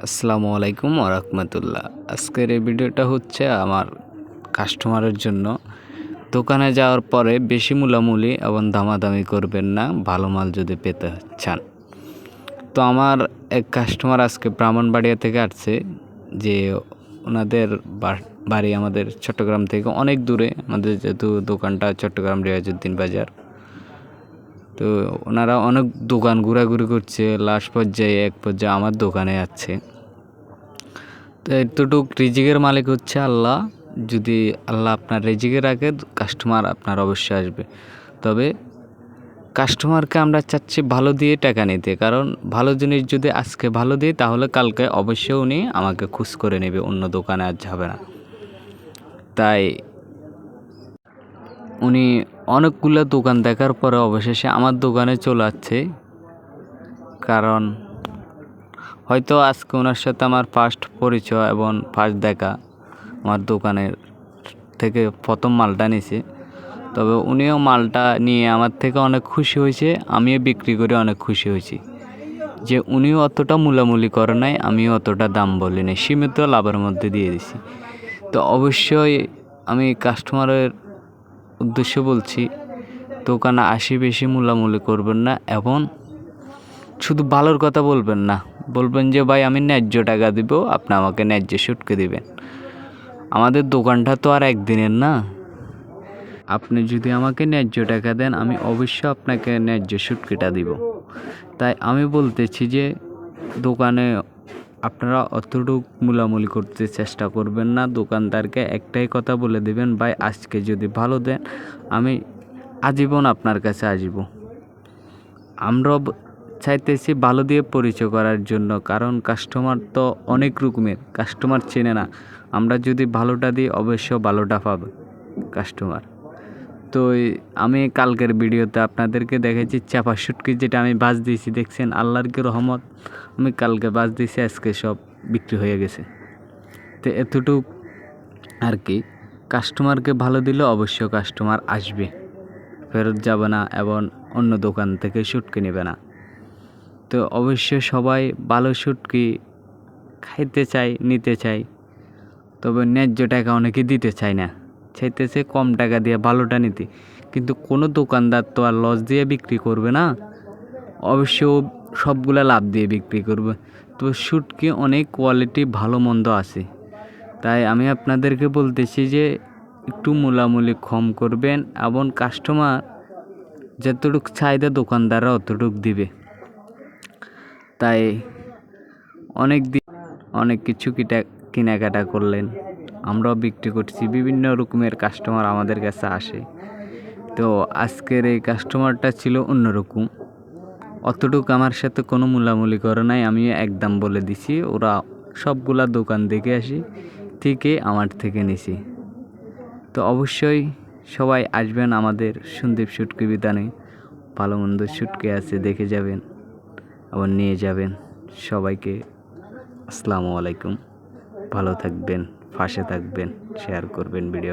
আসসালামু আলাইকুম ওয়া রাহমাতুল্লাহ। আজকের এই ভিডিওটা হচ্ছে আমার কাস্টমারের জন্য। দোকানে যাওয়ার পরে বেশি মূলামূলি এবং দামাদামি করবেন না ভালো মাল যদি পেতে চান। তো আমার এক কাস্টমার আজকে ব্রাহ্মণবাড়িয়া থেকে আসছে, যে ওনাদের বাড়ি আমাদের চট্টগ্রাম থেকে অনেক দূরে। আমাদের যেহেতু দোকানটা চট্টগ্রাম রিয়াজউদ্দিন বাজার, তো ওনারা অনেক দোকান ঘোরাঘুরি করছে, লাস্ট পর্যায়ে এক পর্যায়ে আমার দোকানে আছে। তো এতটুক রিজিকের মালিক হচ্ছে আল্লাহ। যদি আল্লাহ আপনার রিজিকে রাখে, কাস্টমার আপনার অবশ্যই আসবে। তবে কাস্টমারকে আমরা চাচ্ছি ভালো দিয়ে টাকা নিতে, কারণ ভালো জিনিস যদি আজকে ভালো দিই তাহলে কালকে অবশ্যই উনি আমাকে খুশ করে নেবে, অন্য দোকানে আর যাবে না। তাই উনি অনেকগুলো দোকান দেখার পরে অবশেষে আমার দোকানে চলে আসছে। কারণ হয়তো আজকে ওনার সাথে আমার ফার্স্ট পরিচয় এবং ফার্স্ট দেখা, আমার দোকানের থেকে প্রথম মালটা নিছে। তবে উনিও মালটা নিয়ে আমার থেকে অনেক খুশি হয়েছে, আমিও বিক্রি করে অনেক খুশি হয়েছি। যে উনিও অতটা মূলামূলি করে নাই, আমিও অতটা দাম বলি নাই, সীমিত লাভের মধ্যে দিয়ে দিছি। তো অবশ্যই আমি কাস্টমারের উদ্দেশ্যে বলছি, দোকানে আসি বেশি মূলামূলি করবেন না এবং শুধু ভালোর কথা বলবেন না, বলবেন যে ভাই আমি ন্যায্য টাকা দিব, আপনি আমাকে ন্যায্য সুটকে দিবেন। আমাদের দোকানটা তো আর একদিনের না। আপনি যদি আমাকে ন্যায্য টাকা দেন, আমি অবশ্যই আপনাকে ন্যায্য সুটকিটা দিব। তাই আমি বলতেছি যে দোকানে আপনারা অতটুকু মূলামূলি করতে চেষ্টা করবেন না। দোকানদারকে একটাই কথা বলে দেবেন, ভাই আজকে যদি ভালো দেন আমি আজীবন আপনার কাছে আসব। আমরা চাইতেছি ভালো দিয়ে পরিচয় করার জন্য, কারণ কাস্টমার তো অনেক রকমের, কাস্টমার চেনে না। আমরা যদি ভালোটা দিই অবশ্যই ভালোটা পাবে কাস্টমার। তো আমি কালকের ভিডিওতে আপনাদেরকে দেখেছি চাপা শুটকি, যেটা আমি বাজ দিয়েছি, দেখছেন আল্লাহর কি রহমত। আমি কালকে বাজ দিয়েছি, আজকে সব বিক্রি হয়ে গেছে। তো এতটুক আর কি, কাস্টমারকে ভালো দিলে অবশ্যই কাস্টমার আসবে, ফেরত যাবে না এবং অন্য দোকান থেকে শুটকি নেবে না। তো অবশ্যই সবাই ভালো শুটকি খাইতে চাই, নিতে চাই, তবে ন্যায্য টাকা অনেকে দিতে চায় না, চাইতেছে কম টাকা দিয়ে ভালোটা নিতে। কিন্তু কোনো দোকানদার তো আর লস দিয়ে বিক্রি করবে না, অবশ্য সবগুলা লাভ দিয়ে বিক্রি করবে। তো শুটকি অনেক কোয়ালিটি ভালো মন্দ আছে। তাই আমি আপনাদেরকে বলতেছি যে একটু মূলামূলি কম করবেন এবং কাস্টমার যতটুকু চাহিদা দোকানদাররা অতটুকু দিবে। তাই অনেক কিছু কেনাকাটা করলেন, আমরাও বিক্রি করছি, বিভিন্ন রকমের কাস্টমার আমাদের কাছে আসে। তো আজকের এই কাস্টমারটা ছিল অন্যরকম, অতটুকু আমার সাথে কোনো মূলামূলি করে নাই, আমি একদম বলে দিছি। ওরা সবগুলা দোকান দেখে আসি থেকে আমার থেকে নিছি। তো অবশ্যই সবাই আসবেন আমাদের সন্দীপ শুটকি বিতানে, ভালো মন্দ শুটকি আছে, দেখে যাবেন আবার নিয়ে যাবেন। সবাইকে আসসালামু আলাইকুম, ভালো থাকবেন, পাশে থাকবেন, শেয়ার করবেন ভিডিও।